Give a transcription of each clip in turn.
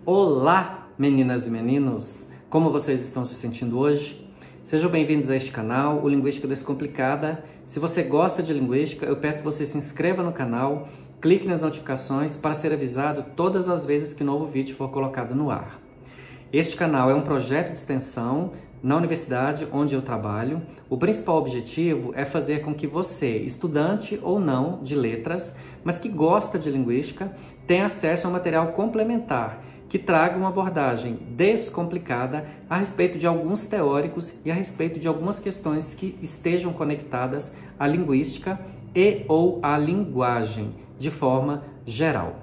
Olá, meninas e meninos! Como vocês estão se sentindo hoje? Sejam bem-vindos a este canal, o Linguística Descomplicada. Se você gosta de linguística, eu peço que você se inscreva no canal, clique nas notificações para ser avisado todas as vezes que novo vídeo for colocado no ar. Este canal é um projeto de extensão na universidade onde eu trabalho. O principal objetivo é fazer com que você, estudante ou não de letras, mas que gosta de linguística, tenha acesso a um material complementar que traga uma abordagem descomplicada a respeito de alguns teóricos e a respeito de algumas questões que estejam conectadas à linguística e ou à linguagem de forma geral.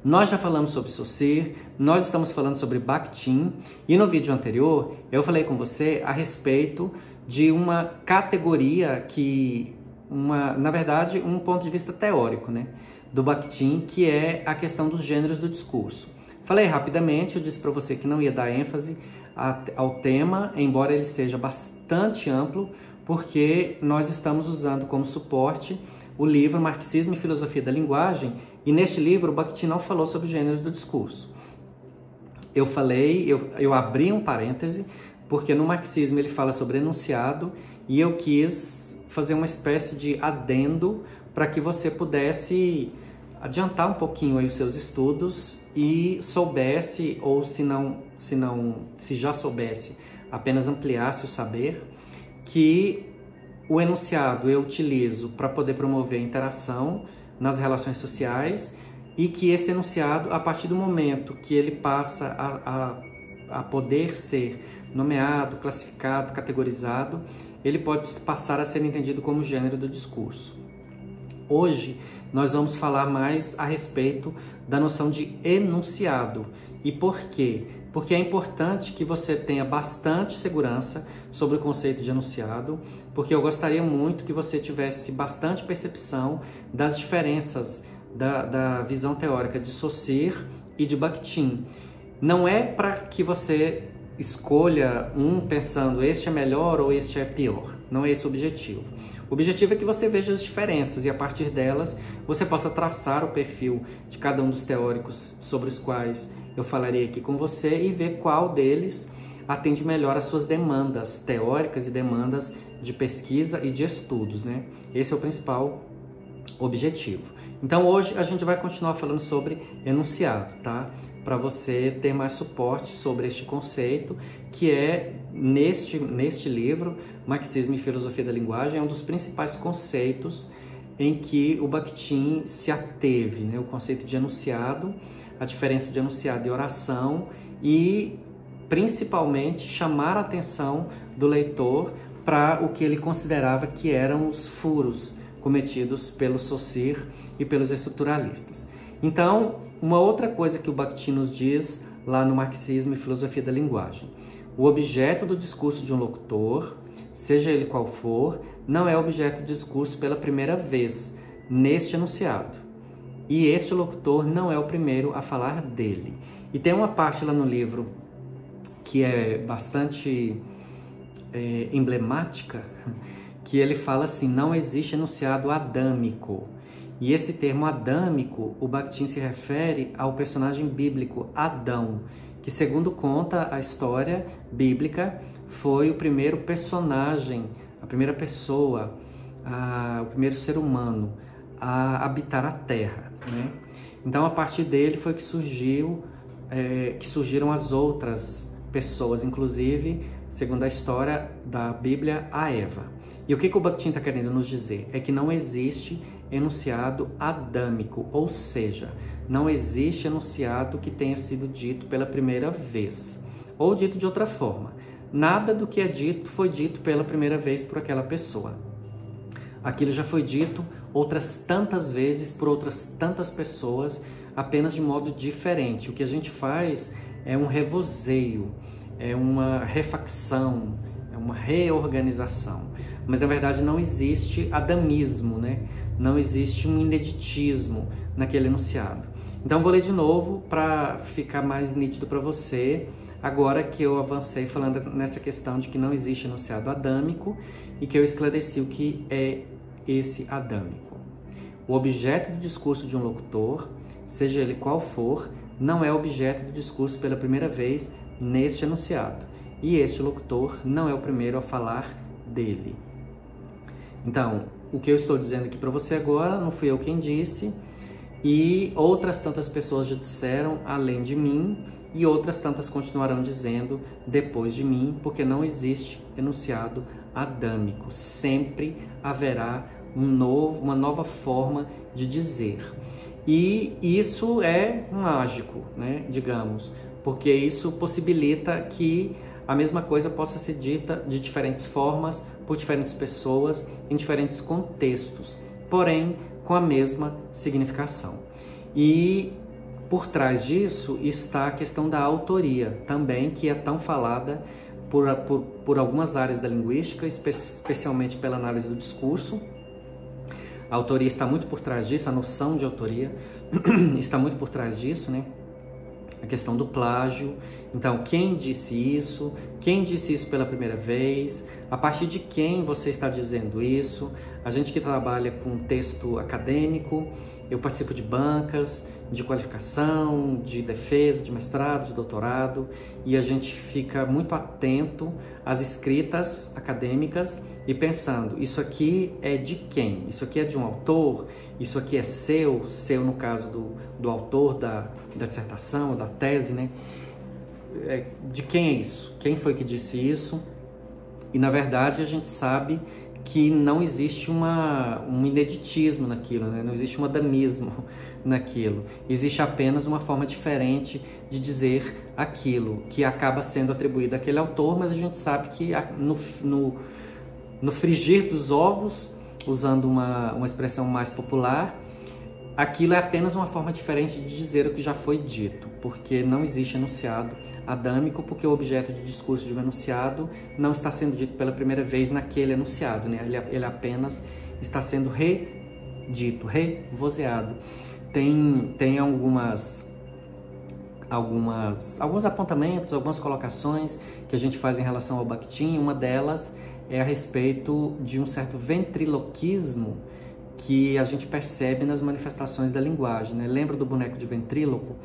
Nós já falamos sobre Saussure, nós estamos falando sobre Bakhtin e no vídeo anterior eu falei com você a respeito de uma categoria na verdade, um ponto de vista teórico, né, do Bakhtin, que é a questão dos gêneros do discurso. Falei rapidamente, eu disse para você que não ia dar ênfase ao tema, embora ele seja bastante amplo, porque nós estamos usando como suporte o livro Marxismo e Filosofia da Linguagem, e neste livro o Bakhtin não falou sobre gêneros do discurso. Eu abri um parêntese, porque no marxismo ele fala sobre enunciado, e eu quis fazer uma espécie de adendo para que você pudesse adiantar um pouquinho aí os seus estudos e soubesse, ou se já soubesse, apenas ampliasse o saber, que o enunciado eu utilizo para poder promover a interação nas relações sociais e que esse enunciado, a partir do momento que ele passa a poder ser nomeado, classificado, categorizado, ele pode passar a ser entendido como gênero do discurso. Hoje, nós vamos falar mais a respeito da noção de enunciado. E por quê? Porque é importante que você tenha bastante segurança sobre o conceito de enunciado, porque eu gostaria muito que você tivesse bastante percepção das diferenças da visão teórica de Saussure e de Bakhtin. Não é para que você escolha um pensando este é melhor ou este é pior. Não é esse o objetivo. O objetivo é que você veja as diferenças e a partir delas você possa traçar o perfil de cada um dos teóricos sobre os quais eu falarei aqui com você e ver qual deles atende melhor às suas demandas teóricas e demandas de pesquisa e de estudos, né? Esse é o principal objetivo. Então hoje a gente vai continuar falando sobre enunciado, tá? Para você ter mais suporte sobre este conceito, que é, neste livro, Marxismo e Filosofia da Linguagem, é um dos principais conceitos em que o Bakhtin se ateve, né? O conceito de enunciado, a diferença de enunciado e oração e, principalmente, chamar a atenção do leitor para o que ele considerava que eram os furos cometidos pelo Saussure e pelos estruturalistas. Então, uma outra coisa que o Bakhtin nos diz lá no Marxismo e Filosofia da Linguagem: o objeto do discurso de um locutor, seja ele qual for, não é objeto de discurso pela primeira vez neste enunciado. E este locutor não é o primeiro a falar dele. E tem uma parte lá no livro que é bastante emblemática, que ele fala assim: não existe enunciado adâmico. E esse termo adâmico, o Bakhtin se refere ao personagem bíblico Adão, que, segundo conta a história bíblica, foi o primeiro personagem, a primeira pessoa, o primeiro ser humano a habitar a terra, né? Então, a partir dele foi que surgiram as outras pessoas, inclusive, segundo a história da Bíblia, a Eva. E o que o Bakhtin está querendo nos dizer? É que não existe enunciado adâmico, ou seja, não existe enunciado que tenha sido dito pela primeira vez, ou dito de outra forma. Nada do que é dito foi dito pela primeira vez por aquela pessoa. Aquilo já foi dito outras tantas vezes por outras tantas pessoas, apenas de modo diferente. O que a gente faz é um revozeio, é uma refacção, é uma reorganização. Mas, na verdade, não existe adamismo, né? Não existe um ineditismo naquele enunciado. Então, vou ler de novo para ficar mais nítido para você, agora que eu avancei falando nessa questão de que não existe enunciado adâmico e que eu esclareci o que é esse adâmico. O objeto do discurso de um locutor, seja ele qual for, não é objeto do discurso pela primeira vez neste enunciado, e este locutor não é o primeiro a falar dele. Então, o que eu estou dizendo aqui para você agora, não fui eu quem disse, e outras tantas pessoas já disseram além de mim, e outras tantas continuarão dizendo depois de mim, porque não existe enunciado adâmico. Sempre haverá uma nova forma de dizer. E isso é mágico, né, digamos, porque isso possibilita que a mesma coisa possa ser dita de diferentes formas, por diferentes pessoas, em diferentes contextos, porém com a mesma significação. E por trás disso está a questão da autoria, também, que é tão falada por algumas áreas da linguística, especialmente pela análise do discurso. A autoria está muito por trás disso, a noção de autoria está muito por trás disso, né? A questão do plágio. Então, quem disse isso? Quem disse isso pela primeira vez? A partir de quem você está dizendo isso? A gente que trabalha com texto acadêmico, eu participo de bancas, de qualificação, de defesa, de mestrado, de doutorado, e a gente fica muito atento às escritas acadêmicas e pensando, isso aqui é de quem? Isso aqui é de um autor? Isso aqui é seu no caso do autor da dissertação, da tese, né? De quem é isso? Quem foi que disse isso? E na verdade a gente sabe que não existe um ineditismo naquilo, né? Não existe um adamismo naquilo. Existe apenas uma forma diferente de dizer aquilo, que acaba sendo atribuído àquele autor, mas a gente sabe que no frigir dos ovos, usando uma expressão mais popular, aquilo é apenas uma forma diferente de dizer o que já foi dito, porque não existe enunciado adâmico, porque o objeto de discurso de um enunciado não está sendo dito pela primeira vez naquele enunciado, né? Ele apenas está sendo redito, revozeado. Tem alguns apontamentos, algumas colocações que a gente faz em relação ao Bakhtin. Uma delas é a respeito de um certo ventriloquismo que a gente percebe nas manifestações da linguagem, né? Lembra do boneco de ventríloco?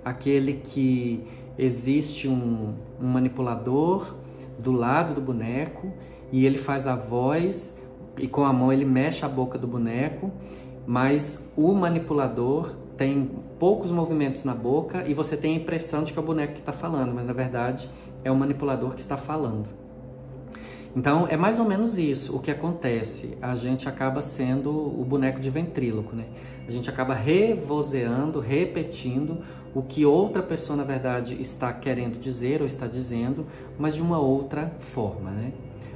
Aquele que existe um manipulador do lado do boneco e ele faz a voz e com a mão ele mexe a boca do boneco, mas o manipulador tem poucos movimentos na boca e você tem a impressão de que é o boneco que está falando, mas na verdade é o manipulador que está falando. Então é mais ou menos isso o que acontece. A gente acaba sendo o boneco de ventríloco, né? A gente acaba revozeando, repetindo o que outra pessoa na verdade está querendo dizer ou está dizendo, mas de uma outra forma, né?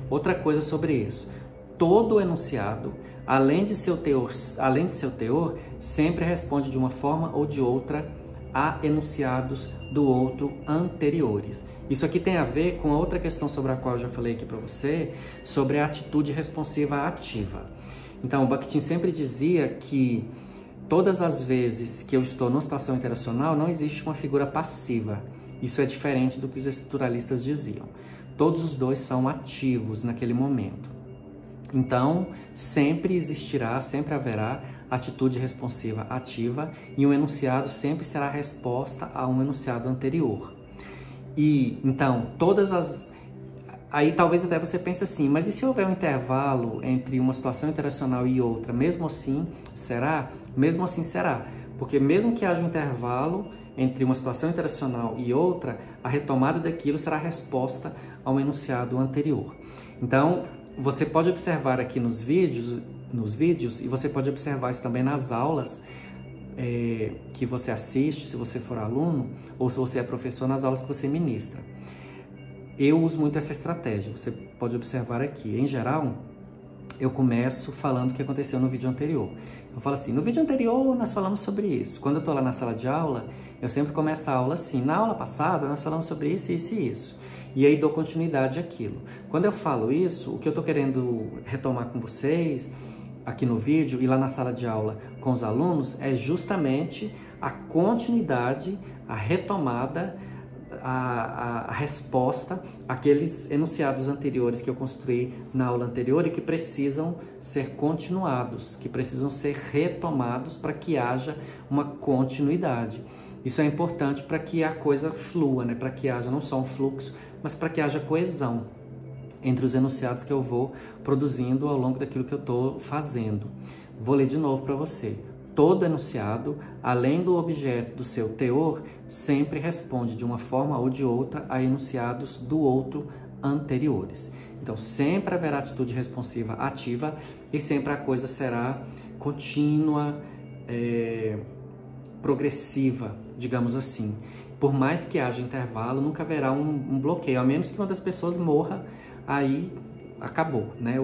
Outra coisa sobre isso: todo enunciado, além de seu teor, sempre responde de uma forma ou de outra a enunciados do outro anteriores. Isso aqui tem a ver com outra questão sobre a qual eu já falei aqui para você, sobre a atitude responsiva ativa. Então, o Bakhtin sempre dizia que todas as vezes que eu estou numa situação interacional, não existe uma figura passiva. Isso é diferente do que os estruturalistas diziam. Todos os dois são ativos naquele momento. Então, sempre existirá, sempre haverá atitude responsiva ativa e um enunciado sempre será resposta a um enunciado anterior. E, então, aí talvez até você pense assim, mas e se houver um intervalo entre uma situação interacional e outra? Mesmo assim, será? Mesmo assim será. Porque mesmo que haja um intervalo entre uma situação interacional e outra, a retomada daquilo será resposta ao enunciado anterior. Então, você pode observar aqui nos vídeos, e você pode observar isso também nas aulas que você assiste, se você for aluno, ou se você é professor, nas aulas que você ministra. Eu uso muito essa estratégia, você pode observar aqui. Em geral, eu começo falando o que aconteceu no vídeo anterior. Eu falo assim, no vídeo anterior nós falamos sobre isso. Quando eu estou lá na sala de aula, eu sempre começo a aula assim, na aula passada nós falamos sobre isso, isso e isso. E aí dou continuidade àquilo. Quando eu falo isso, o que eu estou querendo retomar com vocês aqui no vídeo e lá na sala de aula com os alunos é justamente a continuidade, a retomada a resposta àqueles enunciados anteriores que eu construí na aula anterior e que precisam ser continuados, que precisam ser retomados para que haja uma continuidade. Isso é importante para que a coisa flua, né? Para que haja não só um fluxo, mas para que haja coesão entre os enunciados que eu vou produzindo ao longo daquilo que eu estou fazendo. Vou ler de novo para você. Todo enunciado, além do objeto do seu teor, sempre responde de uma forma ou de outra a enunciados do outro anteriores. Então, sempre haverá atitude responsiva ativa e sempre a coisa será contínua, progressiva, digamos assim. Por mais que haja intervalo, nunca haverá um bloqueio, a menos que uma das pessoas morra, aí acabou, né?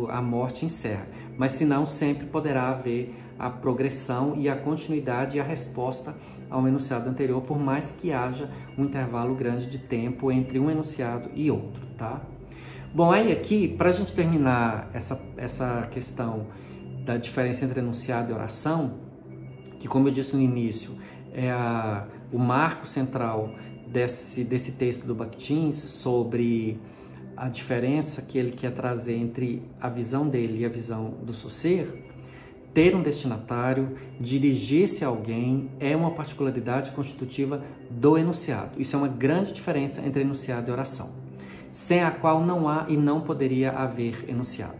A morte encerra. Mas se não, sempre poderá haver a progressão e a continuidade e a resposta ao enunciado anterior, por mais que haja um intervalo grande de tempo entre um enunciado e outro, tá? Bom, aí aqui, para a gente terminar essa questão da diferença entre enunciado e oração, que como eu disse no início, é o marco central desse texto do Bakhtin sobre a diferença que ele quer trazer entre a visão dele e a visão do Saussure. Ter um destinatário, dirigir-se a alguém é uma particularidade constitutiva do enunciado. Isso é uma grande diferença entre enunciado e oração, sem a qual não há e não poderia haver enunciado.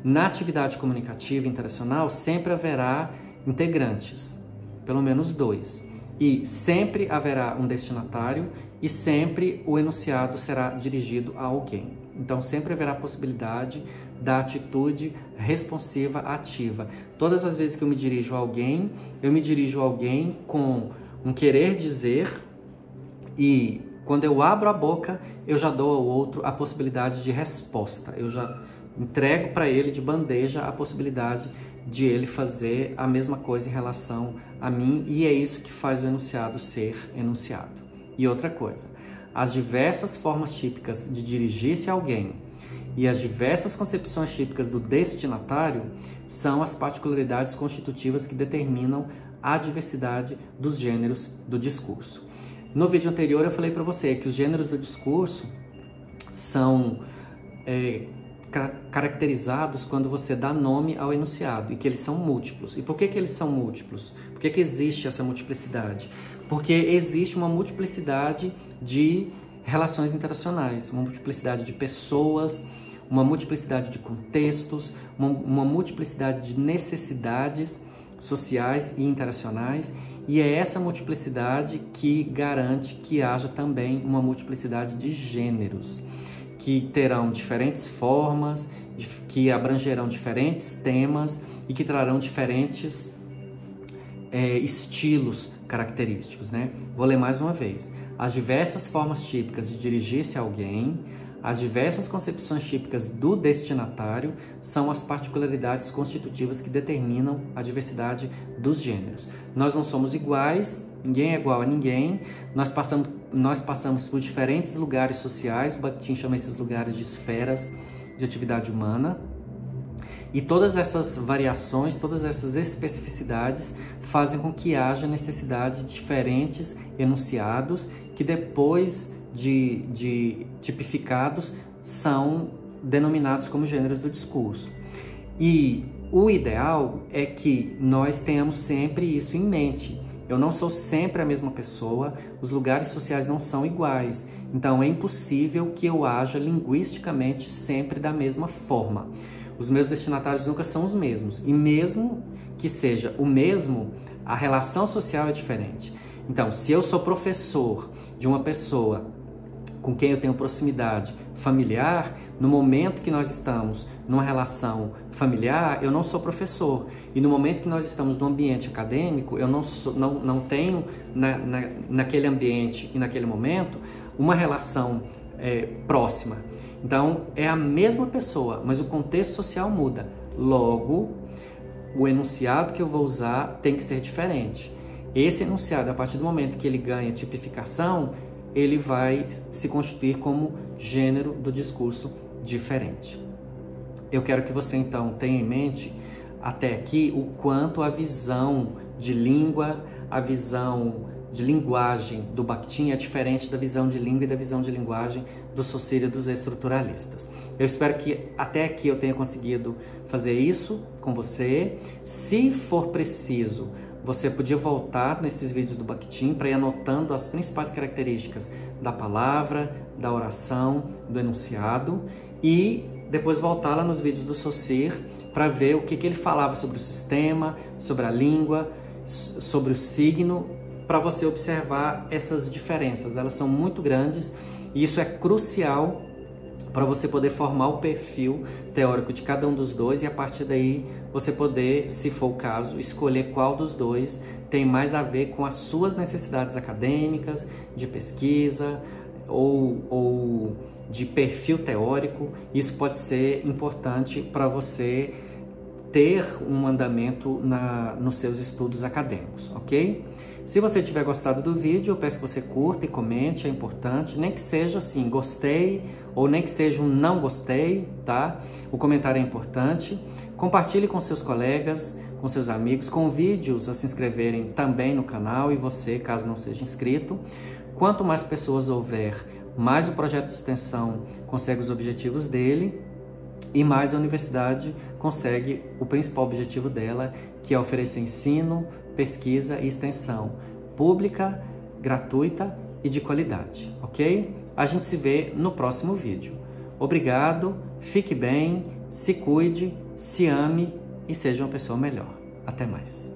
Na atividade comunicativa interacional, sempre haverá integrantes, pelo menos 2, e sempre haverá um destinatário e sempre o enunciado será dirigido a alguém. Então, sempre haverá a possibilidade da atitude responsiva ativa. Todas as vezes que eu me dirijo a alguém, eu me dirijo a alguém com um querer dizer e quando eu abro a boca, eu já dou ao outro a possibilidade de resposta. Eu já entrego para ele de bandeja a possibilidade de ele fazer a mesma coisa em relação a mim, e é isso que faz o enunciado ser enunciado. E outra coisa, as diversas formas típicas de dirigir-se a alguém e as diversas concepções típicas do destinatário são as particularidades constitutivas que determinam a diversidade dos gêneros do discurso. No vídeo anterior eu falei para você que os gêneros do discurso são caracterizados quando você dá nome ao enunciado e que eles são múltiplos. E por que eles são múltiplos? Por que existe essa multiplicidade? Porque existe uma multiplicidade de relações interacionais, uma multiplicidade de pessoas, uma multiplicidade de contextos, uma multiplicidade de necessidades sociais e interacionais, e é essa multiplicidade que garante que haja também uma multiplicidade de gêneros, que terão diferentes formas, que abrangerão diferentes temas e que trarão diferentes estilos característicos, né? Vou ler mais uma vez. As diversas formas típicas de dirigir-se a alguém, as diversas concepções típicas do destinatário são as particularidades constitutivas que determinam a diversidade dos gêneros. Nós não somos iguais, ninguém é igual a ninguém, nós passamos por diferentes lugares sociais, o Bakhtin chama esses lugares de esferas de atividade humana, e todas essas variações, todas essas especificidades fazem com que haja necessidade de diferentes enunciados que depois de tipificados são denominados como gêneros do discurso. E o ideal é que nós tenhamos sempre isso em mente. Eu não sou sempre a mesma pessoa, os lugares sociais não são iguais, então é impossível que eu haja linguisticamente sempre da mesma forma. Os meus destinatários nunca são os mesmos, e mesmo que seja o mesmo, a relação social é diferente. Então, se eu sou professor de uma pessoa com quem eu tenho proximidade familiar, no momento que nós estamos numa relação familiar, eu não sou professor. E no momento que nós estamos no ambiente acadêmico, eu não tenho naquele ambiente e naquele momento uma relação próxima. Então, é a mesma pessoa, mas o contexto social muda. Logo, o enunciado que eu vou usar tem que ser diferente. Esse enunciado, a partir do momento que ele ganha tipificação, ele vai se constituir como gênero do discurso diferente. Eu quero que você, então, tenha em mente, até aqui, o quanto a visão de língua, a visão de linguagem do Bakhtin é diferente da visão de língua e da visão de linguagem do Saussure e dos estruturalistas. Eu espero que até aqui eu tenha conseguido fazer isso com você. Se for preciso, você podia voltar nesses vídeos do Bakhtin para ir anotando as principais características da palavra, da oração, do enunciado e depois voltar lá nos vídeos do Saussure para ver o que ele falava sobre o sistema, sobre a língua, sobre o signo, para você observar essas diferenças. Elas são muito grandes e isso é crucial para você poder formar o perfil teórico de cada um dos dois e a partir daí você poder, se for o caso, escolher qual dos dois tem mais a ver com as suas necessidades acadêmicas, de pesquisa ou de perfil teórico. Isso pode ser importante para você ter um andamento nos seus estudos acadêmicos, ok? Se você tiver gostado do vídeo, eu peço que você curta e comente, é importante, nem que seja assim, gostei, ou nem que seja um não gostei, tá? O comentário é importante. Compartilhe com seus colegas, com seus amigos, convide-os a se inscreverem também no canal e você, caso não seja inscrito. Quanto mais pessoas houver, mais o projeto de extensão consegue os objetivos dele e mais a universidade consegue o principal objetivo dela, que é oferecer ensino, pesquisa e extensão pública, gratuita e de qualidade, ok? A gente se vê no próximo vídeo. Obrigado, fique bem, se cuide, se ame e seja uma pessoa melhor. Até mais.